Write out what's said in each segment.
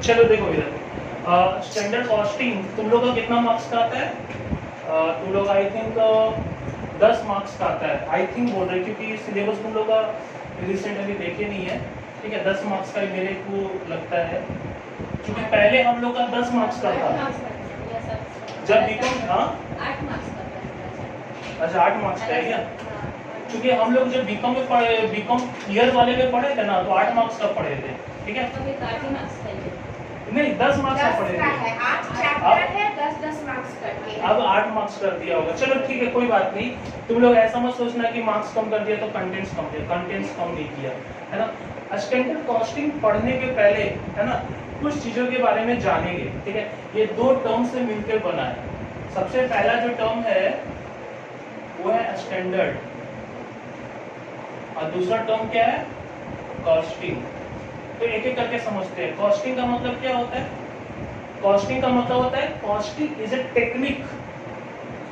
चलो देखो इधर स्टैंडर्ड कॉस्टिंग तुम लोग का कितना मार्क्स का आता है? तुम लोग आई थिंक 10 मार्क्स का आता है, आई थिंक बोल रहे, क्योंकि सिलेबस तुम लोग का रिसेंट अभी देखे नहीं है, ठीक है। 10 मार्क्स का मेरे को लगता है, क्योंकि पहले हम लोग का 10 मार्क्स का था जब बीकॉम। हाँ 8 मार्क्स का। अच्छा 8 मार्क्स का है क्या? क्योंकि हम लोग जब बीकॉम में पढ़े, बीकॉम ईयर वाले में पढ़े थे ना, तो 8 मार्क्स का पढ़े थे, ठीक है। अभी 8 मार्क्स का है। नहीं 10 मार्क्स का पढ़े थे, 8 चैप्टर है, 10 मार्क्स करके अब 8 मार्क्स कर दिया होगा। चलो ठीक है, कोई बात नहीं। तुम लोग ऐसा मत सोचना कि मार्क्स कम कर दिया तो कंटेंट्स कम किया, कंटेंट्स कम नहीं किया, है ना। स्टैंडर्ड कॉस्टिंग पढ़ने के पहले, है ना, कुछ चीजों के बारे में जानेंगे, ठीक है। ये दो टर्म से मिलकर बना है। सबसे पहला जो टर्म है वो है स्टैंडर्ड, और दूसरा टर्म क्या है? कॉस्टिंग। तो एक एक करके समझते हैं। कॉस्टिंग का मतलब क्या होता है? कॉस्टिंग का मतलब होता है costing is a technique,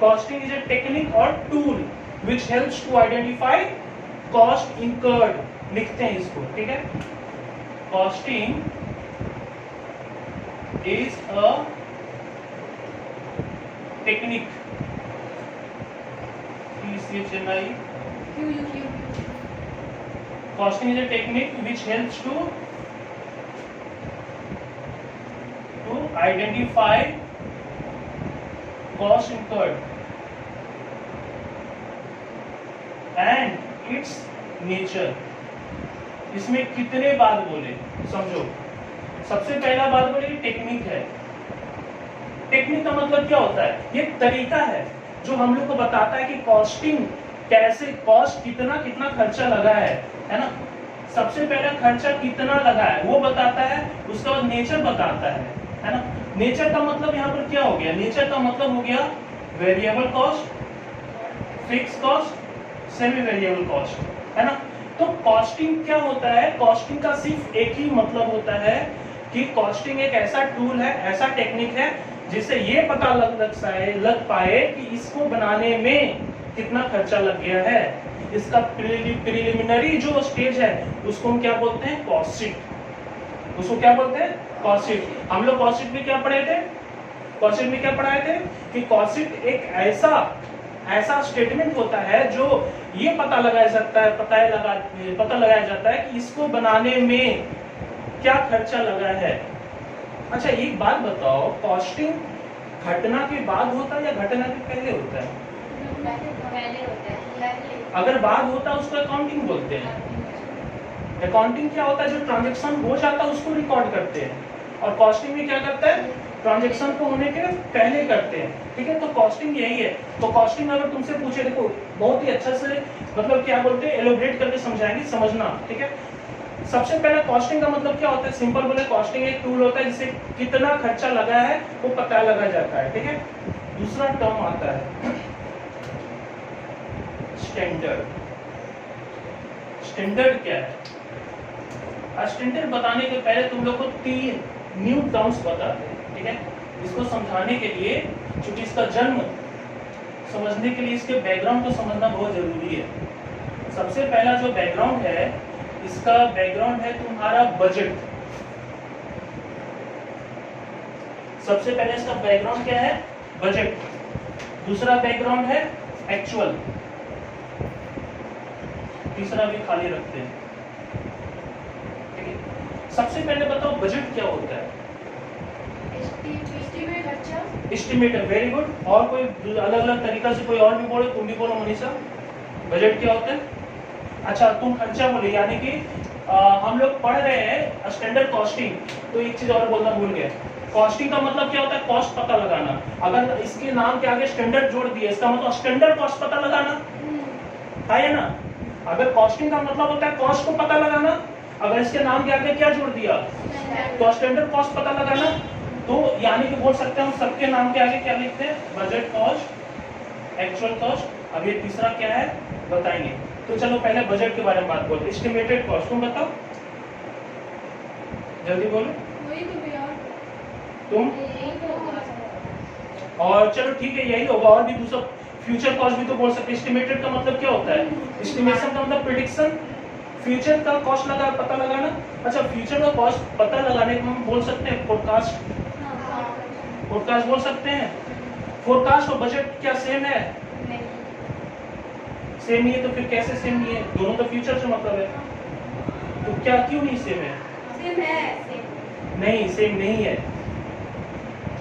costing is a technique और tool which helps to identify cost incurred. लिखते हैं इसको, ठीक है। Costing is a technique, Chennai. Costing is a technique which helps to identify cost incurred and its nature। इसमें कितने बात बोले समझो। सबसे पहला बात बोले कि टेक्निक है। टेक्निक का मतलब क्या होता है? ये तरीका है जो हम लोग को बताता है कि कॉस्टिंग कैसे, कॉस्ट कितना कितना खर्चा लगा है ना। सबसे पहले खर्चा कितना लगा है वो बताता है, उसके बाद नेचर बताता है ना। नेचर का मतलब यहाँ पर क्या हो गया? नेचर का मतलब हो गया variable cost, fix cost, semi variable cost, है ना। तो कॉस्टिंग क्या होता है? कॉस्टिंग का सिर्फ एक ही मतलब होता है कि कॉस्टिंग एक ऐसा टूल है, ऐसा टेक्निक है जिससे ये पता लग पाए कि इसको बनाने में कितना खर्चा लग गया है। इसका प्रिलिमिनरी जो स्टेज है उसको हम क्या बोलते हैं? Cost sheet. उसको क्या बोलते हैं? Cost sheet. हम लोग कॉस्ट शीट में क्या पढ़े थे? कॉस्ट शीट में क्या पढ़ाए थे कि कॉस्ट शीट एक ऐसा स्टेटमेंट होता है जो ये पता लगाया जाता है, पता लगाया जाता है कि इसको बनाने में क्या खर्चा लगा है। अच्छा एक बात बताओ, कॉस्टिंग घटना के बाद होता है या घटना के पहले होता है? पहले होता है। अगर बाद होता है उसको अकाउंटिंग बोलते हैं। अकाउंटिंग क्या होता है? जो ट्रांजैक्शन हो जाता है उसको रिकॉर्ड करते हैं, और कॉस्टिंग में क्या करता है? ट्रांजैक्शन को होने के पहले करते हैं, ठीक है। तो कॉस्टिंग यही है। तो कॉस्टिंग अगर तुमसे पूछे, देखो बहुत ही अच्छा से मतलब क्या बोलते हैं, एलोबरेट करके समझाएंगे, समझना, ठीक है। सबसे पहले कॉस्टिंग का मतलब क्या होता है? सिंपल बोले, कॉस्टिंग एक टूल होता है जिससे कितना खर्चा लगा है वो पता लगा जाता है, ठीक है। दूसरा टर्म आता है स्टैंडर्ड। स्टैंडर्ड क्या है? स्टैंडर्ड बताने के पहले तुम लोग को 3 न्यू टर्म्स बताते हैं, ठीक है। इसको समझाने के लिए, क्योंकि इसका जन्म समझने के लिए इसके बैकग्राउंड को समझना बहुत जरूरी है। सबसे पहला जो बैकग्राउंड है, इसका बैकग्राउंड है तुम्हारा बजट। सबसे पहले इसका बैकग्राउंड क्या है? बजट। दूसरा बैकग्राउंड है एक्चुअल। तीसरा भी खाली रखते हैं, ठीक है। सबसे पहले बताओ बजट क्या होता है? एस्टिमेट है, वेरी गुड। और कोई अलग अलग तरीका से कोई और भी बोले? तुम भी बोलो मनीषा, बजट क्या होता है? अच्छा तुम खर्चा बोले, यानी कि हम लोग पढ़ रहे हैं स्टैंडर्ड कॉस्टिंग। तो एक चीज और बोलना भूल गया, कॉस्टिंग का मतलब क्या होता है? कॉस्ट पता लगाना। अगर इसके नाम के आगे स्टैंडर्ड जोड़ दिया, इसका मतलब स्टैंडर्ड कॉस्ट पता लगाना है ना। अगर कॉस्टिंग का मतलब होता है कॉस्ट को पता लगाना, अगर इसके नाम के आगे क्या जोड़ दिया तो स्टैंडर्ड कॉस्ट पता लगाना। तो यानी कि बोल सकते हैं हम सबके नाम के आगे क्या लिखते हैं? Budget cost, actual cost. अब ये तीसरा क्या है बताएंगे। तो चलो पहले बजट के बारे में बात बोलते हैं। एस्टिमेटेड कॉस्ट, तुम बताओ, जल्दी बोलो तुम। और चलो ठीक है यही होगा, और भी दूसरा फ्यूचर कॉस्ट भी तो बोल सकते हैं। एस्टिमेटेड का मतलब क्या होता है? एस्टिमेशन का मतलब प्रेडिक्शन, फ्यूचर का कॉस्ट लगा पता लगाना। अच्छा, फ्यूचर का कॉस्ट पता लगाने को हम बोल सकते हैं फोरकास्ट, फोरकास्ट बोल सकते हैं। फोरकास्ट और बजट क्या सेम है? सेम नहीं है तो फिर कैसे सेम नहीं है? दोनों तो फ्यूचर से मतलब है, तो क्या क्यों नहीं सेम है? नहीं, सेम नहीं है,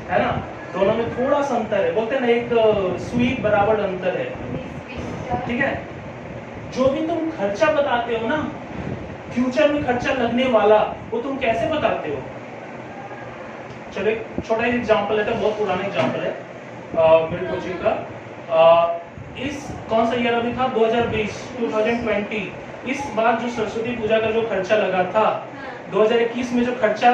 है ना? दोनों में थोड़ा सा अंतर है, बोलते हैं ना एक सुई बराबर अंतर है, ठीक है? जो भी तुम खर्चा बताते हो ना, फ्यूचर में खर्चा लगने वाला, वो तुम कैसे बताते हो? चलो एक छोटा एग्जांपल लेते हैं, बहुत पुराना एग्जांपल है मेरे कोचिंग का। इस कौन सा ईयर अभी था? 2020 इस बार जो सरस्वती पूजा का जो खर्चा लगा था, 2021 में जो खर्चा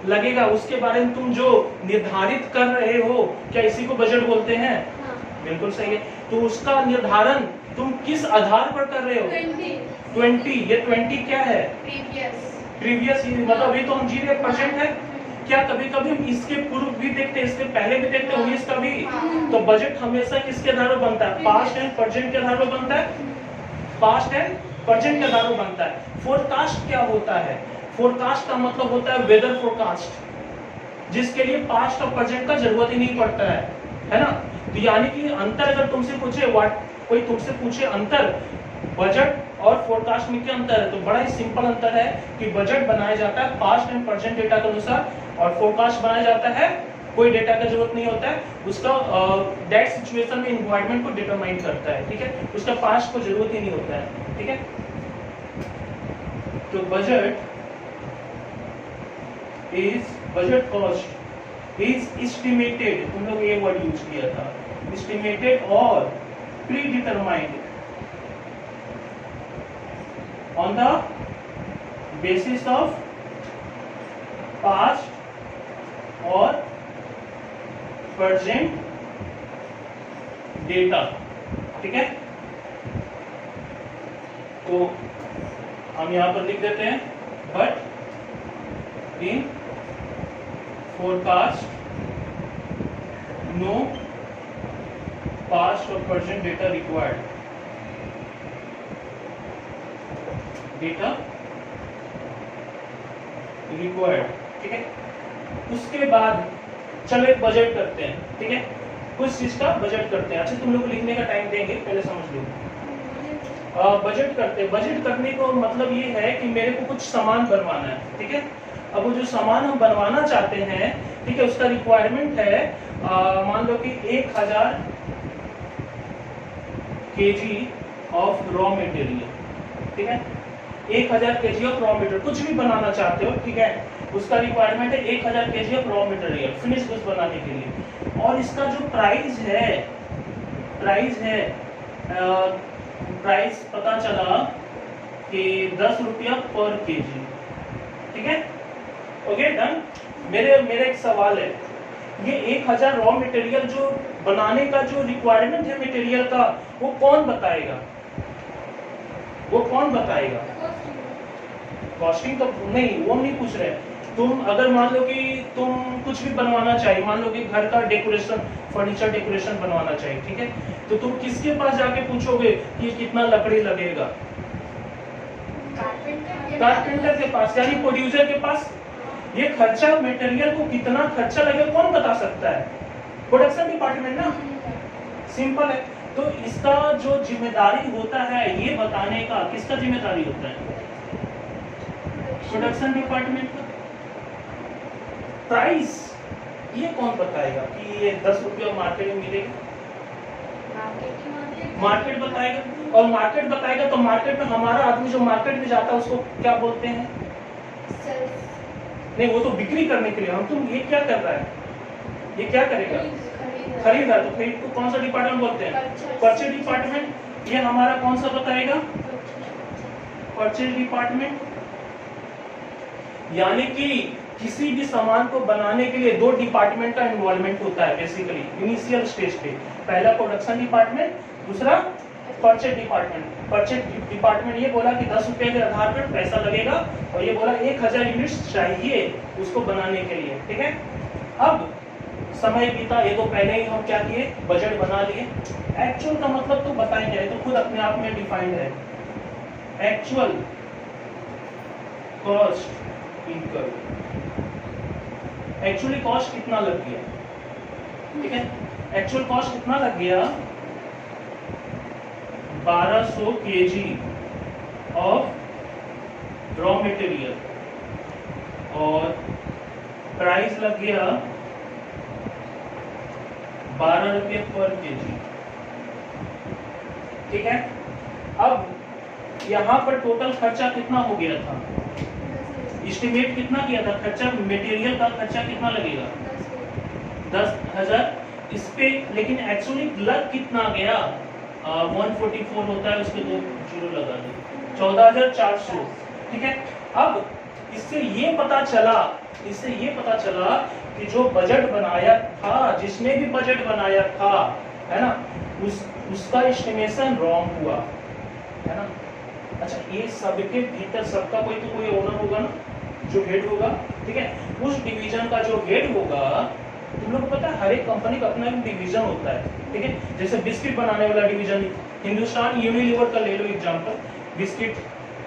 लगेगा उसके बारे में तुम जो निर्धारित कर रहे हो, क्या इसी को बजट बोलते हैं? बिल्कुल सही है। तो उसका निर्धारण तुम किस आधार पर कर रहे हो? 20। ये 20 क्या है? प्रीवियस, मतलब ये तो हम जी रहे प्रेजेंट है। क्या कभी कभी हम इसके पूर्व भी देखते हैं, इसके पहले भी देखते हैं, 19 का भी? तो बजट हमेशा किसके आधार पर बनता है? पास्ट एंड प्रेजेंट के आधार पर बनता है, पास्ट एंड प्रेजेंट के आधार पर बनता है। फोरकास्ट क्या होता है? फोरकास्ट का मतलब होता है वेदर फोरकास्ट, जिसके लिए पास्ट और प्रेजेंट का जरूरत ही नहीं पड़ता है ना? तो यानी कि अंतर अगर तुमसे पूछे, कोई तुमसे पूछे अंतर बजट और फोरकास्ट में क्या अंतर है, तो बड़ा ही सिंपल अंतर है कि बजट बनाया जाता है पास्ट एंड प्रेजेंट डेटा के अनुसार, और फोरकास्ट बनाया जाता है कोई डेटा का जरूरत नहीं होता है, उसका दैट सिचुएशन में एनवायरनमेंट को डिटरमाइन करता है, ठीक है? उसका पास्ट को जरूरत ही नहीं होता है, ठीक है? तो बजट कॉस्ट इज एस्टिमेटेड, तुम लोग ये वर्ड यूज किया था, एस्टिमेटेड और pre determined on the basis of past और present data, ठीक है? तो हम यहां पर लिख देते हैं, but in forecast no past or present data required, data required, ठीक है? उसके बाद चलो एक बजट करते हैं, ठीक है? कुछ चीज का बजट करते हैं। अच्छा, तुम लोग लिखने का टाइम देंगे, पहले समझ लो। बजट करते हैं। बजट करने को मतलब ये है कि मेरे को कुछ सामान बनवाना है, ठीक है? अब वो जो सामान हम बनवाना चाहते हैं, ठीक है, उसका रिक्वायरमेंट है मान लो कि 1000 kg ऑफ रॉ मटेरियल, ठीक है? 1000 kg ऑफ रॉ मटेरियल, कुछ भी बनाना चाहते हो, ठीक है? उसका रिक्वायरमेंट है 1000 kg of raw material finish goods बनाने के लिए, और इसका जो प्राइस है प्राइस पता चला कि 10 रुपया पर केजी, ठीक है? Okay, done. मेरे एक सवाल है, ये 1000 रॉ मटेरियल जो बनाने का जो रिक्वायरमेंट है मटेरियल का, वो कौन बताएगा? कॉस्टिंग तो नहीं, वो नहीं पूछ रहे। तुम अगर मान लो कि तुम कुछ भी बनवाना चाहिए, मान लो कि घर का डेकोरेशन, फर्नीचर डेकोरेशन बनवाना चाहिए, ठीक है? तो तुम किसके पास जाके पूछोगे कि कितना लकड़ी लगेगा? कारपेंटर के पास, यानी प्रोड्यूसर के पास। ये खर्चा मटेरियल को कितना खर्चा लगेगा कौन बता सकता है? प्रोडक्शन डिपार्टमेंट ना, सिंपल है। तो इसका जो जिम्मेदारी होता है ये बताने का, किसका जिम्मेदारी होता है? प्रोडक्शन डिपार्टमेंट का। प्राइस ये कौन बताएगा कि ये 10 रुपया मार्केट में मिलेगा? मार्केट बताएगा, और मार्केट बताएगा तो मार्केट में हमारा आदमी जो मार्केट में जाता है उसको क्या बोलते हैं? नहीं, वो तो बिक्री करने के लिए। हम तुम ये क्या कर रहा है, ये क्या करेगा? खरीद रहा है। तो खरीद को कौन सा डिपार्टमेंट बोलते हैं? Purchase department. ये हमारा कौन सा बताएगा? Purchase department. यानी कि किसी भी सामान को बनाने के लिए 2 डिपार्टमेंट का इन्वॉल्वमेंट होता है बेसिकली इनिशियल स्टेज पे। पहला प्रोडक्शन डिपार्टमेंट, दूसरा परचेज डिपार्टमेंट। परचेज डिपार्टमेंट ये बोला कि 10 रुपए के आधार पर पैसा लगेगा, और ये बोला 1000 यूनिट्स चाहिए उसको बनाने के लिए, ठीक है? अब समय बीता, ये तो पहले ही हम क्या किए, बजट बना लिए। एक्चुअल का मतलब तो बताएंगे, तो खुद अपने आप में डिफाइंड है। Actual cost incurred, actually cost कितना लग गया, ठीक है, एक्चुअल कॉस्ट कितना लग गया 1200 kg ऑफ रॉ मटेरियल और प्राइस लग गया 12 रुपये पर केजी, ठीक है। अब यहाँ पर टोटल खर्चा कितना हो गया था, एस्टिमेट कितना किया था खर्चा, मटेरियल का खर्चा कितना लगेगा 10,000 इस पे, लेकिन एक्चुअली लग कितना गया 144 होता है, उसके 2 जीरो लगा दे 14,400, ठीक है। अब इससे ये पता चला कि जो बजट बनाया था, जिसने भी बजट बनाया था, है ना, उसका एस्टिमेशन रॉन्ग हुआ, है ना। अच्छा, ये सबके भीतर सबका कोई तो कोई ओनर होगा ना, जो हेड होगा, ठीक है। उस डिवीजन का जो हेड होगा, तुम लोग को पता है हर एक कंपनी का अपना एक डिवीजन होता है, ठीक है। जैसे बिस्किट बनाने वाला डिवीजन, हिंदुस्तान यूनिलीवर का ले लो एग्जांपल, बिस्किट,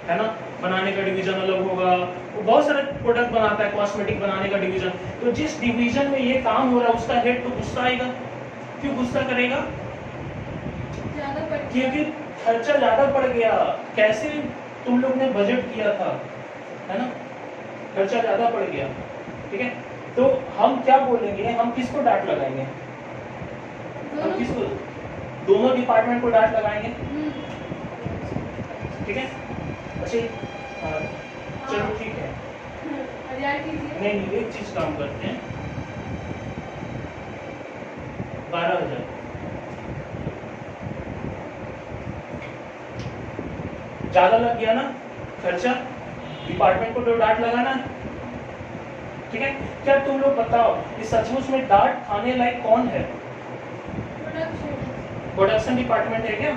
है ना, बनाने का डिवीजन अलग होगा, वो बहुत सारे प्रोडक्ट बनाता है, कॉस्मेटिक बनाने का डिवीजन। तो जिस डिवीजन में ये काम हो रहा है उसका हेड तो गुस्सा आएगा। क्यों गुस्सा करेगा? क्योंकि खर्चा ज्यादा पड़ गया। कैसे तुम लोग ने बजट किया था, है ना, खर्चा ज्यादा पड़ गया, ठीक है। तो हम क्या बोलेंगे, हम किसको डांट लगाएंगे, हम किसको, दोनों डिपार्टमेंट को डांट लगाएंगे, ठीक है। अच्छा, चलो ठीक है, नहीं एक चीज काम करते हैं, 12,000 ज्यादा लग गया ना खर्चा, डिपार्टमेंट को तो डांट लगाना, ठीक है। क्या तुम लोग बताओ इस सचमुच में डांट खाने लायक कौन है? प्रोडक्शन डिपार्टमेंट है क्या?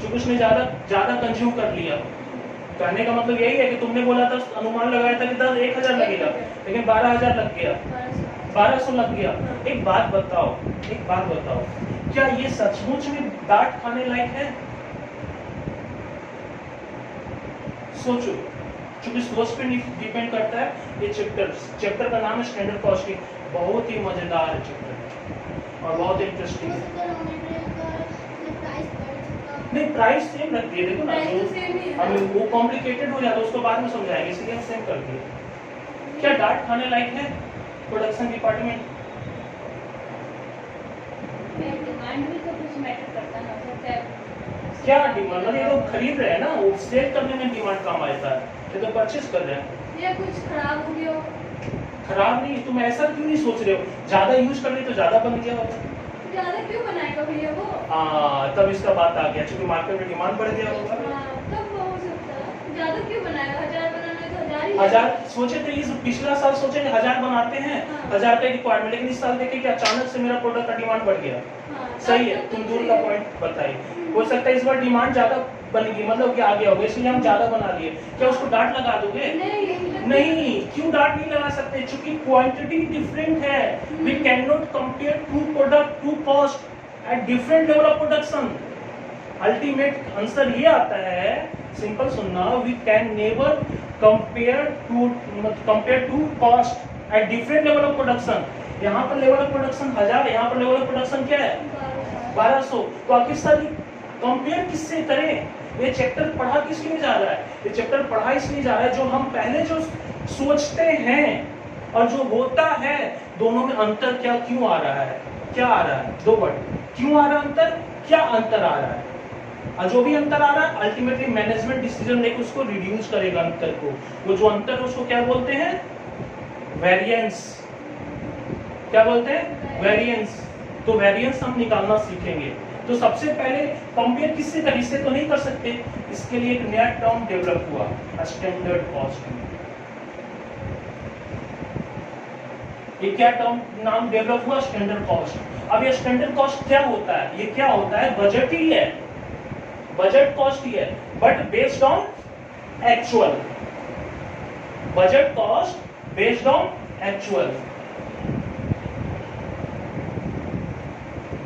जो उसने ज्यादा कंज्यूम कर लिया। कहने का मतलब यही है कि तुमने बोला था, अनुमान लगाया था कि 1,000 लगेगा, लेकिन 12,000 लग गया, 1200 लग गया। एक बात बताओ, क्या ये सचमुच में डांट खाने लायक है? सोचो, क्योंकि सोच पे डिपेंड करता है। ये चैप्टर का नाम है स्टैंडर्ड कॉस्टिंग, बहुत ही मजेदार है चैप्टर और बहुत इंटरेस्टिंग है। नहीं, प्राइस सेम रखती है, देखो ना, हमें वो कॉम्प्लिकेटेड हो जाता है, उसको बाद में समझाएंगे, इसलिए हम सेम कर दिए। क्या डांट खाने लायक है प्रोडक्शन डिपार्टमेंट? डिमांड भी तो कुछ मैटर करता ना, सकता है क्या डिमांड, मतलब ये लोग खरीद रहे हैं ना, वो सेल करने में डिमांड काम आता है, ये तो परचेस कर रहे हैं। या कुछ खराब हो गया हो, खराब नहीं, तुम ऐसा क्यों नहीं सोच रहे हो, ज्यादा यूज कर रहे तो ज्यादा बन गया होगा, ज्यादा क्यों बनाएगा भैया वो? हाँ, तब इसका बात आ गया, क्योंकि मार्केट में डिमांड बढ़ गया होगा। तब वो हो सकता है, ज्यादा क्यों बनाएगा, 1000 बनाना है तो 1000 ही 1000 सोचे थे, इस पिछला साल सोचे 1000 बनाते हैं, 1000 का रिक्वायरमेंट, लेकिन इस साल देखे कि अचानक से मेरा प्रोडक्ट का डिमांड बढ़ गया। सही है, तुम दूर का पॉइंट बताइए। हो सकता है इस बार डिमांड ज्यादा बनेगी, मतलब कि आ गया होगा, इसलिए हम ज्यादा बना लिए। क्या उसको डांट लगा दोगे? नहीं, क्यों डांट नहीं लगा सकते? क्योंकि क्वांटिटी डिफरेंट है। We can not compare to product to cost at different level of production. Ultimate answer ये आता है, सिंपल सुनना, we can never compare to cost at different level of production. यहाँ पर लेवल ऑफ प्रोडक्शन 1000, यहाँ पर level of production क्या है 1200। तो आखिर सर कंपेयर किससे करें? ये चैप्टर पढ़ा किस लिए जा रहा है? ये चैप्टर पढ़ा इसलिए जा रहा है, जो हम पहले जो सोचते हैं और जो होता है, दोनों में अंतर क्या क्यों आ रहा है? क्या आ रहा है? 2 वर्ड, क्यों आ रहा है अंतर, क्या अंतर आ रहा है? और जो भी अंतर आ रहा है, अल्टीमेटली मैनेजमेंट डिसीजन लेकर उसको रिड्यूस करेगा अंतर को। वो जो अंतर है उसको क्या बोलते हैं? वेरिएंस। क्या बोलते हैं? वेरिएंस। तो वेरिएंस हम निकालना सीखेंगे। तो सबसे पहले कंपेयर किससे करें? इससे तो नहीं कर सकते, इसके लिए एक नया टर्म डेवलप हुआ, स्टैंडर्ड कॉस्टिंग। ये क्या टर्म नाम डेवलप हुआ? Standard cost. अब ये स्टैंडर्ड कॉस्ट क्या होता है? ये क्या होता है? बजट ही है, बजट कॉस्ट ही है, but based on actual. Budget cost based on actual.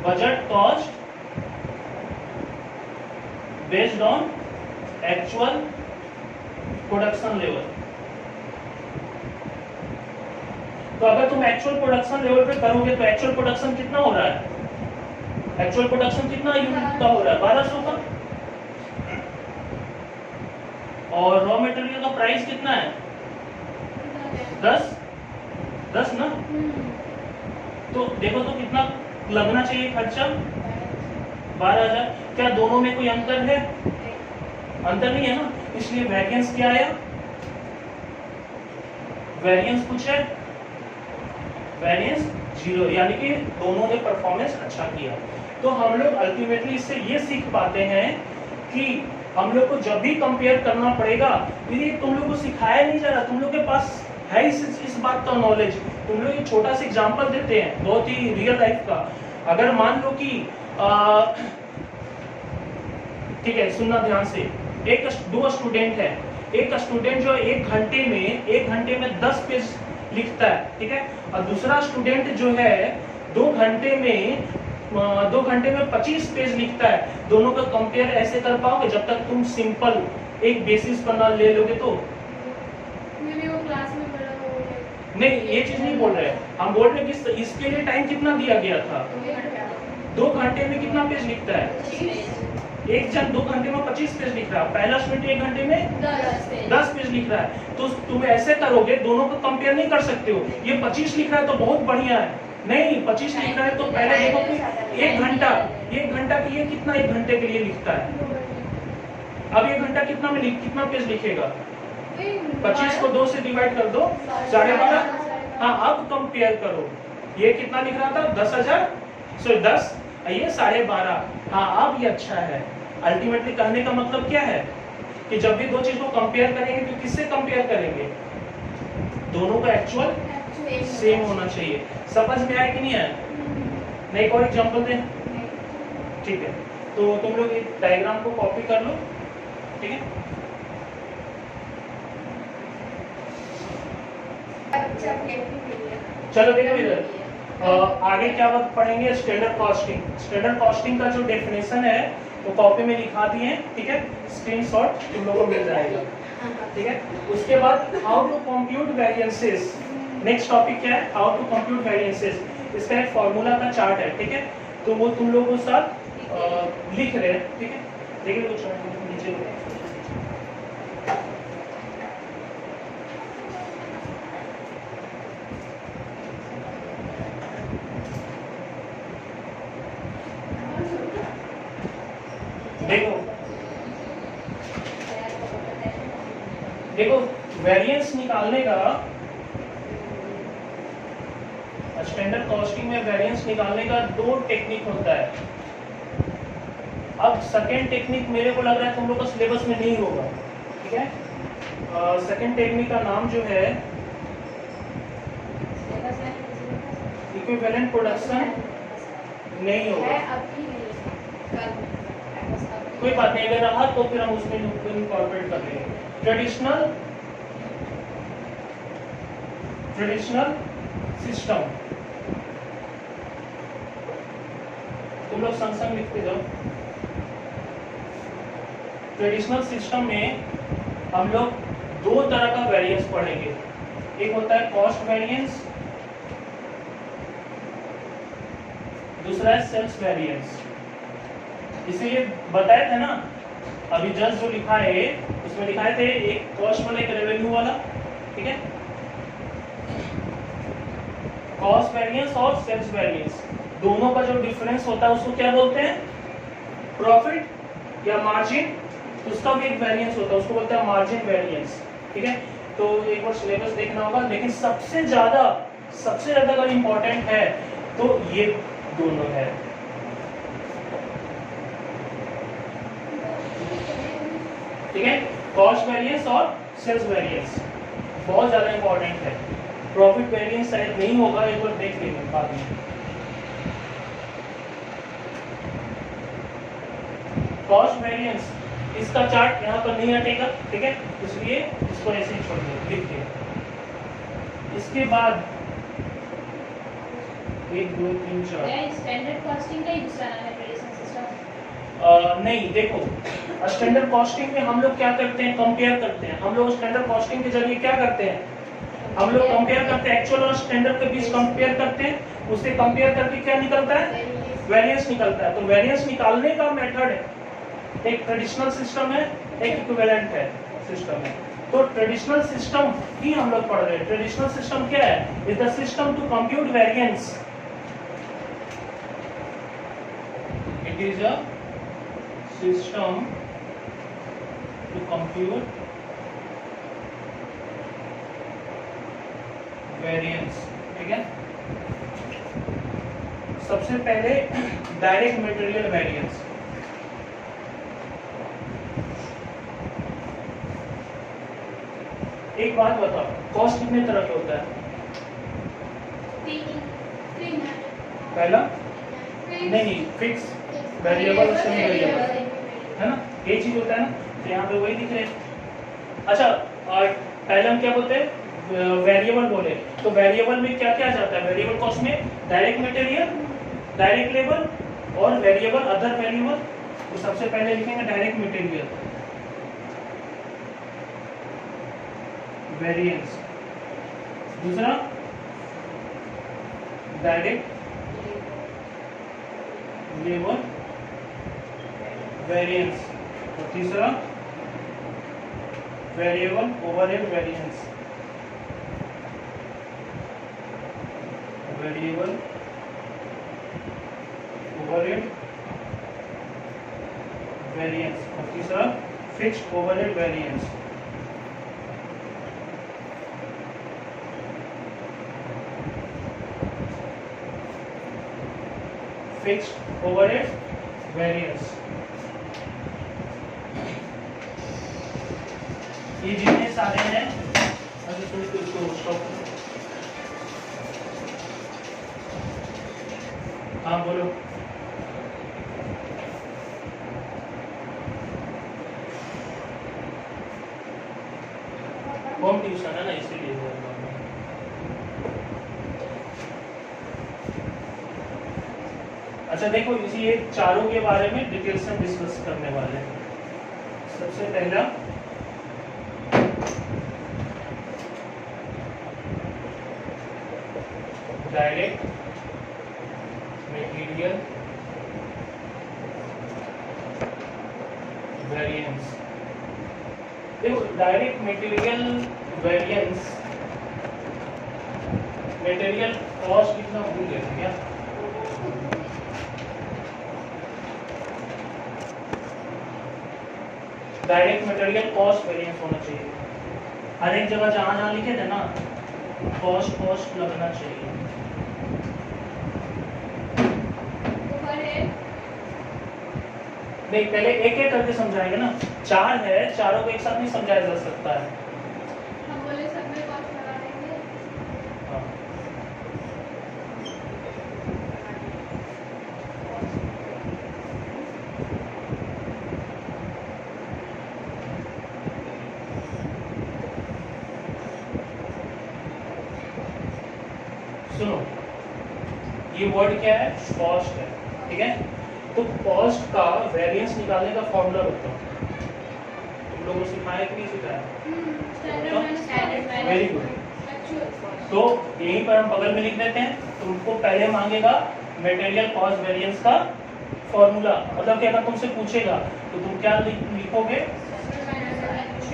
Budget cost based on actual production level. तो अगर तुम एक्चुअल प्रोडक्शन लेवल पे करोगे तो एक्चुअल प्रोडक्शन कितना हो रहा है? एक्चुअल प्रोडक्शन कितना यूनिट का हो रहा है? 1200 का। और रॉ मटेरियल का प्राइस कितना है? 10 ना। तो देखो तो कितना लगना चाहिए खर्चा? 12,000। क्या दोनों में कोई अंतर है? अंतर नहीं है ना, इसलिए वेरिएंस क्या आया? वेरिएंस कुछ है, वेरिएंस 0, यानी कि दोनों ने परफॉर्मेंस अच्छा किया। तो हम लोग अल्टीमेटली इससे ये सीख पाते हैं कि हम लोग को जब भी कंपेयर करना पड़ेगा, ये तुम लोग को सिखाया नहीं जा रहा, तुम लोग के पास है इस बात का नॉलेज। तुम लोग एक छोटा सा एग्जांपल देते हैं बहुत ही रियल लाइफ का। अगर मान लो कि ठीक है, सुनना ध्यान से, दो स्टूडेंट है, एक स्टूडेंट जो एक घंटे में 10 पेज लिखता है, ठीक है, और दूसरा स्टूडेंट जो है 2 घंटे में 25 पेज लिखता है। दोनों का कंपेयर ऐसे कर पाओगे जब तक तुम सिंपल एक बेसिस पर ना ले लोगे तो? वो क्लास में बड़ा हो नहीं, ये चीज नहीं बोल रहे, हम बोल रहे हैं कि इसके लिए टाइम कितना दिया गया था? 2 घंटे में कितना पेज लिखता है? एक जन 2 घंटे में 25 पेज लिख रहा है, पहला स्टूडेंट 1 घंटे में 10 पेज लिख रहा है। तो तुम ऐसे करोगे, दोनों को कंपेयर नहीं कर सकते हो। ये 25 लिख रहा है तो बहुत बढ़िया है, नहीं 25 लिख रहा है तो पहले देखो कि 1 घंटा के लिए कितना 1 घंटे के लिए लिखता है। अब 1 घंटा कितना पेज लिखेगा? 25 को 2 से डिवाइड कर दो, 12.5। हाँ, अब कंपेयर करो, ये कितना लिख रहा था? 10,000, सॉरी 10, ये 12.5। हाँ, अब ये अच्छा है। अल्टीमेटली कहने का मतलब क्या है कि जब भी दो चीज को कंपेयर करेंगे तो किससे कंपेयर करेंगे? दोनों का एक्चुअल सेम होना चाहिए। समझ में आया कि नहीं आया? नहीं, एक और एग्जांपल दें, ठीक है। तो तुम लोग एक डायग्राम को कॉपी कर लो, ठीक है। चलो देखो इधर, आगे क्या बात पढ़ेंगे? Standard costing. स्टैंडर्ड कॉस्टिंग का जो डेफिनेशन है वो कॉपी में लिखा दिए हैं, ठीक है, स्क्रीनशॉट तुम लोगों को मिल जाएगा, ठीक है। उसके बाद how to compute variances, next topic क्या है? How to compute variances. इसका एक फॉर्मूला का चार्ट है, ठीक है, तो वो तुम लोगों के साथ लिख रहे हैं, ठीक है। देखिए कुछ नीचे देखो वेरिएंस निकालने का, स्टैंडर्ड कॉस्टिंग में वेरिएंस निकालने का 2 टेक्निक होता है। अब सेकेंड टेक्निक मेरे को लग रहा है तुम लोग का सिलेबस में नहीं होगा, ठीक है। सेकेंड टेक्निक का नाम जो है इक्विवेलेंट प्रोडक्शन नहीं होगा। कोई बात नहीं, अगर रहा तो फिर हम उसमें इनकॉर्पोरेट कर लेंगे। ट्रेडिशनल सिस्टम, तुम लोग संग संग लिखते जाओ। ट्रेडिशनल सिस्टम में हम लोग 2 तरह का वेरिएंस पढ़ेंगे। एक होता है कॉस्ट वेरिएंस, दूसरा है सेल्स वेरिएंस। इसीलिए बताया था ना, अभी जस्ट जो लिखा है उसमें लिखाए थे एक कॉस्ट वाला, एक रेवेन्यू वाला, ठीक है। कॉस्ट वेरिएंस और सेल्स वेरिएंस, दोनों का जो डिफरेंस होता है उसको क्या बोलते हैं? प्रॉफिट या मार्जिन। उसका भी एक वेरिएंस होता है, उसको बोलते हैं मार्जिन वेरिएंस, ठीक है। तो एक बार सिलेबस देखना होगा, लेकिन सबसे ज्यादा अगर इम्पोर्टेंट है तो ये दोनों है। ठीक है, कॉस्ट वेरिएंस और सेल्स वेरिएंस बहुत ज्यादा इंपॉर्टेंट है। प्रॉफिट वेरिएंस शायद नहीं होगा, एक बार देख लेंगे बाद में। कॉस्ट वेरिएंस, इसका चार्ट यहाँ पर नहीं हटेगा, ठीक है, इसलिए इसको ऐसे ही छोड़ दो, लिख के। इसके बाद 1 2 3 4 स्टैंडर्ड कॉस्टिंग का ही दूसरा नाम है ट्रेडिशनल सिस्टम। नहीं, देखो स्टैंडर्ड कॉस्टिंग में हम लोग क्या करते हैं? कंपेयर करते हैं। हम लोग स्टैंडर्ड कॉस्टिंग के जरिए क्या करते हैं? हम लोग कंपेयर करते हैं, एक्चुअल और स्टैंडर्ड के बीच कंपेयर करते हैं, उससे कंपेयर करके क्या निकलता है, वेरिएंस निकलता है। तो वेरिएंस निकालने का मेथड है, एक ट्रेडिशनल सिस्टम है, एक इक्विवेलेंट है सिस्टम है। तो ट्रेडिशनल सिस्टम ही हम लोग पढ़ रहे हैं। ट्रेडिशनल सिस्टम क्या है, is the system to compute variance, it is a system to compute variance. ठीक है, सबसे पहले डायरेक्ट मटेरियल वेरिएंस। एक बात बताओ, कॉस्ट कितने तरह के होता है? पहला नहीं, फिक्स, वेरिएबल और सेमी वेरिएबल, है ना, ये चीज होता है ना। तो यहाँ पे वही दिख रहे हैं। अच्छा, और पहले हम क्या बोलते हैं, वेरिएबल बोले, तो वेरिएबल में क्या क्या जाता है, वेरिएबल कॉस्ट में डायरेक्ट मटेरियल, डायरेक्ट लेबर और वेरिएबल अदर वेरिएबल। तो सबसे पहले लिखेंगे डायरेक्ट मटेरियल वेरिएंस, दूसरा डायरेक्ट लेबर वेरिएंस, और तीसरा variable overhead variance, variable overhead variance, और तीसरा fixed overhead variance. Fixed overhead variance, ये जितने सारे हैं, अच्छा थोड़ी तो इसको स्टॉप करो। हाँ बोलो। होम ट्यूशन है ना, इसीलिए बोल रहा हूँ। अच्छा देखो, इसी ये चारों के बारे में डिटेल से डिस्कस करने वाले हैं। सबसे पहला डायरेक्ट मटेरियल वेरिएंस। देखो, direct material variance, material cost कितना भूल गए थे क्या? डायरेक्ट मटेरियल कॉस्ट वेरिएंस होना चाहिए हर एक जगह, जहां जहां लिखे थे ना कॉस्ट लगना चाहिए। नहीं, पहले एक एक करके समझाएंगे ना, चार है, चारों को एक साथ नहीं समझाया जा सकता है। हम बोले सब में कॉस्ट लगा देंगे। हाँ। सुनो, ये वर्ड क्या है, कॉस्ट है, ठीक है। तो कॉस्ट का वेरिएंस निकालने का फॉर्मूला बताओ, तुम लोगों को सिखाया कि नहीं सिखाया? Very good. तो यहीं पर हम बगल में लिख देते हैं। तुमको पहले मांगेगा मटेरियल कॉस्ट वेरिएंस का फॉर्मूला, मतलब कि अगर तुमसे पूछेगा तो तुम क्या लिखोगे,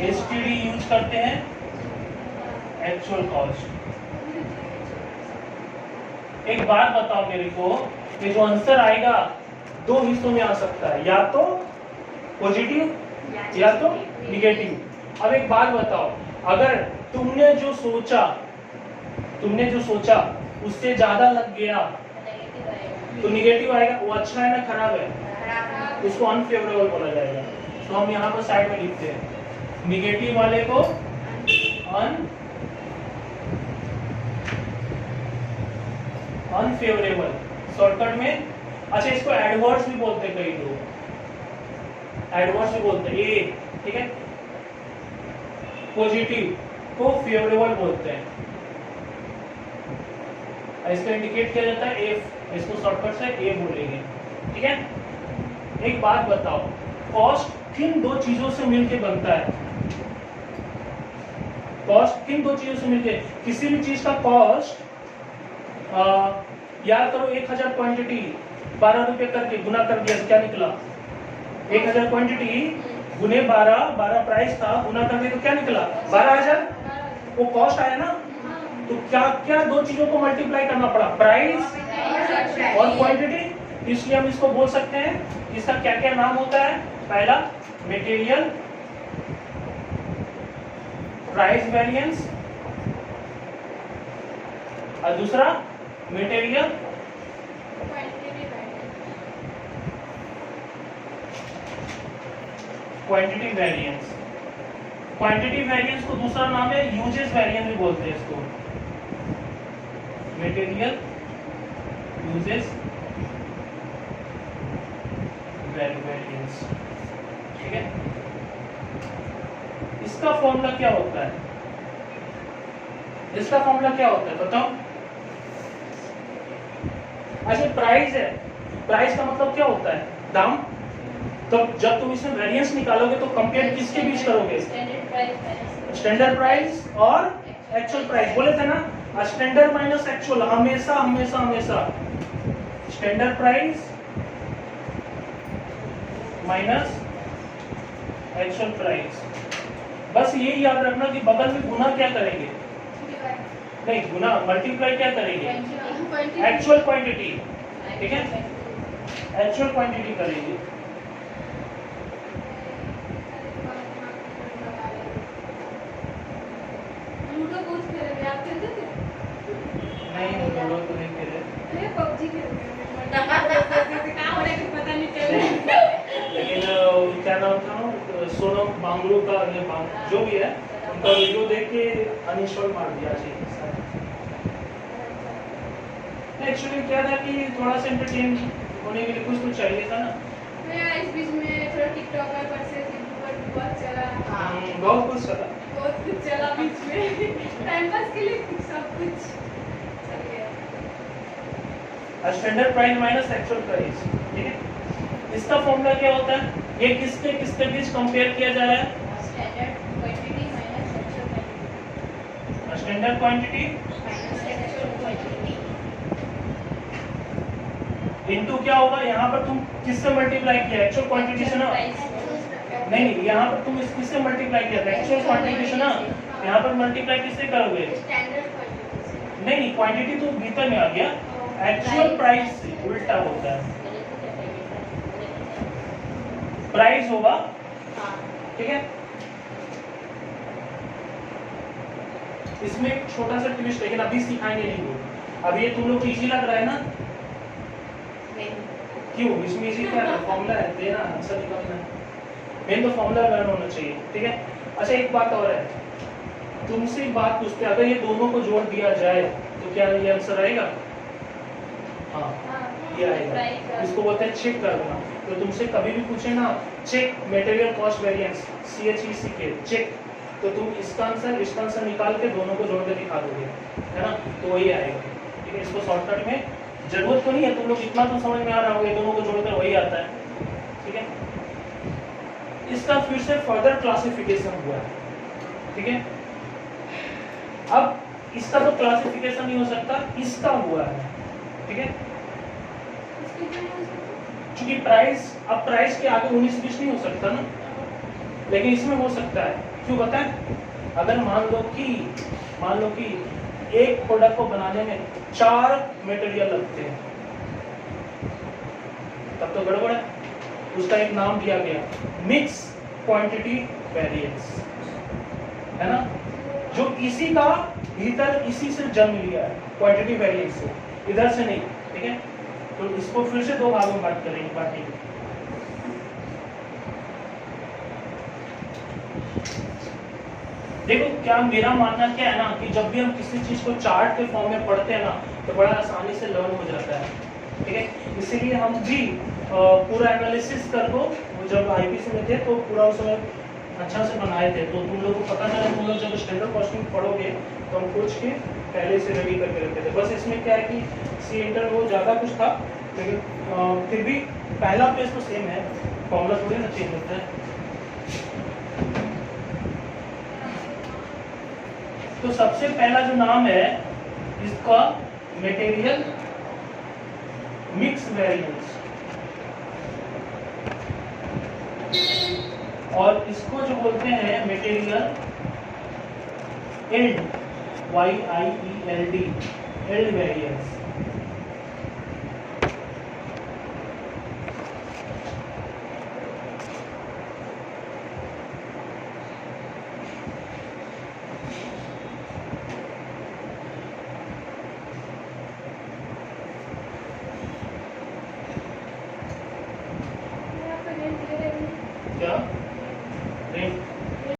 एसटीडी यूज करते हैं, एक्चुअल कॉस्ट। एक बात बताओ मेरे को, कि जो आंसर आएगा दो हिस्सों में आ सकता है, या तो पॉजिटिव या तो निगेटिव। अब एक बात बताओ, अगर तुमने जो सोचा उससे ज्यादा लग गया तो निगेटिव आएगा। वो अच्छा है ना खराब है, उसको अनफेवरेबल बोला जाएगा। तो हम यहाँ पर साइड में लिखते हैं निगेटिव वाले को अनफेवरेबल, शॉर्टकट में। अच्छा, इसको एडवर्स भी बोलते हैं, कई लोग एडवर्स भी बोलते हैं, ये ठीक है। पॉजिटिव को फेवरेबल बोलते हैं, इसका इंडिकेट किया जाता है एफ, इसको शॉर्टकट से ए बोलेंगे, ठीक है। एक बात बताओ, कॉस्ट किन दो चीजों से मिलकर बनता है? कॉस्ट किन दो चीजों से मिलती है? किसी भी चीज का कॉस्ट याद करो 1000 क्वांटिटी 12 रुपए करके गुना कर दिया तो क्या निकला? 1000 क्वांटिटी गुने 12 प्राइस था, गुना कर दिया तो क्या निकला? 12000। वो कॉस्ट आया ना, तो क्या क्या दो चीजों को मल्टीप्लाई करना पड़ा? प्राइस और क्वांटिटी। इसलिए हम इसको बोल सकते हैं, इसका क्या क्या नाम होता है? पहला मटेरियल प्राइस वेरिएंस और दूसरा material quantity variance. Quantity variance को दूसरा नाम है यूजेस वेरिएंस भी बोलते हैं इसको। मटेरियल यूजेस वेरिएंस, ठीक है। इसका फॉर्मूला क्या होता है? इसका फॉर्मूला क्या होता है बताओ? अच्छा प्राइस है, प्राइस का मतलब क्या होता है? दाम। तो जब तुम इसमें वेरिएंस निकालोगे तो कंपेयर किसके बीच करोगे? स्टैंडर्ड प्राइस और एक्चुअल प्राइस। बोले थे ना स्टैंडर्ड माइनस एक्चुअल, हमेशा हमेशा हमेशा standard price minus actual price. बस ये याद रखना कि बगल में गुना क्या करेंगे? नहीं, गुना मल्टीप्लाई क्या करेंगे? एक्चुअल क्वांटिटी, ठीक है, एक्चुअल क्वांटिटी करेंगे। लूडो कुछ खेलेंगे, आप खेलते थे? नहीं लूडो तो नहीं खेले, अरे पबजी खेलते थे, कहाँ हो रहा है पता नहीं चला। लेकिन क्या नाम था सोनम बांगलू का, ये जो भी है उनका वीडियो देख के अनइंस्टॉल मार दिया। एक्चुअली क्या था कि थोड़ा सा एंटरटेन होने के लिए कुछ तो चाहिए था ना। मैं इस बीच में थोड़ा टिकटॉक पर से यूट्यूब पर बहुत चला, बहुत कुछ चला, बहुत कुछ चला बीच में, टाइम पास के लिए सब कुछ चल गया। Standard price minus actual price, ठीक है। इसका फॉर्मूला क्या होता है? ये किसके बीच कंपेयर किया जा रहा है? Standard quantity minus actual quantity. Standard quantity minus actual quantity into क्या होगा? यहाँ पर तुम किससे मल्टीप्लाई किया? एक्चुअल क्वांटिटी से ना। नहीं, यहाँ पर तुम किससे मल्टीप्लाई किया था? एक्चुअल क्वांटिटी से ना। यहाँ पर मल्टीप्लाई किससे करोगे? स्टैंडर्ड क्वांटिटी से। नहीं, क्वांटिटी तो भीतर में आ गया, एक्चुअल प्राइस से उल्टा होता है। प्राइस होगा, ठीक है। इसमें एक छोटा सा ट्विस्ट, लेकिन अभी सिखाएंगे नहीं वो। अभी ये तुम लोग को इजी लग रहा है ना? क्यों? इसमें इजी क्या है? फॉर्मूला है, देना आंसर निकालना है। मेन तो फॉर्मूला लर्न होना चाहिए, ठीक है। अच्छा एक बात और है, तुमसे एक बात पूछते हैं, अगर ये दोनों को जोड़ दिया जाए तो क्या ये आंसर आएगा? हाँ, ये आएगा। इसको बोलते हैं चेक करना। तो तुमसे कभी भी पूछे ना check material cost variance, CHECK check, तो तुम इसका आंसर निकाल के दोनों को जोड़ के दिखा दोगे, है ना? तो वही आएगा, ठीक है। इसको शॉर्टकट में जरूरत तो नहीं है, तुम लोग इतना तो समझ में आ रहा होगा, दोनों को जोड़कर वही आता है, ठीक है। इसका फिर से फर्दर क्लासिफिकेशन हुआ है, ठीक है। अब इसका तो क्लासिफिकेशन नहीं हो सकता, इसका हुआ है, ठीक है। क्योंकि प्राइस, अब प्राइस के आगे 19-20 नहीं हो सकता ना, लेकिन इसमें हो सकता है। क्यों बताएं? अगर मान लो कि एक प्रोडक्ट को बनाने में 4 मटेरियल लगते हैं, तब तो गड़बड़ है। उसका एक नाम दिया गया मिक्स क्वांटिटी वेरिएंस, है ना, जो इसी का भीतर इसी से जन्म लिया है, क्वांटिटी वेरिएंस से, इधर से नहीं, ठीक है। तो इसको फिर से 2 भागों में बांटेंगे। देखो क्या मेरा मानना क्या है ना, कि जब भी हम किसी चीज को चार्ट के फॉर्म में पढ़ते हैं ना, तो बड़ा आसानी से लर्न हो जाता है, ठीक है। इसीलिए हम भी पूरा एनालिसिस कर दो, जब आईपीसी में थे तो पूरा उसमें अच्छा से बनाए थे। तो तुम लोग को पता चला, तुम लोग जब स्टैंडर्ड कॉस्टिंग पढ़ोगे तो हम कुछ के पहले से रेडी करके रखते थे। बस इसमें क्या है कि सी इंटर वो ज़्यादा कुछ था, लेकिन फिर भी पहला पेज तो सेम है, फॉर्मूला थोड़ी ना चेंज होता है। तो सबसे पहला जो नाम है इसका मटेरियल मिक्स वेरिएंस, और इसको जो बोलते हैं material yield, YIELD, yield variance.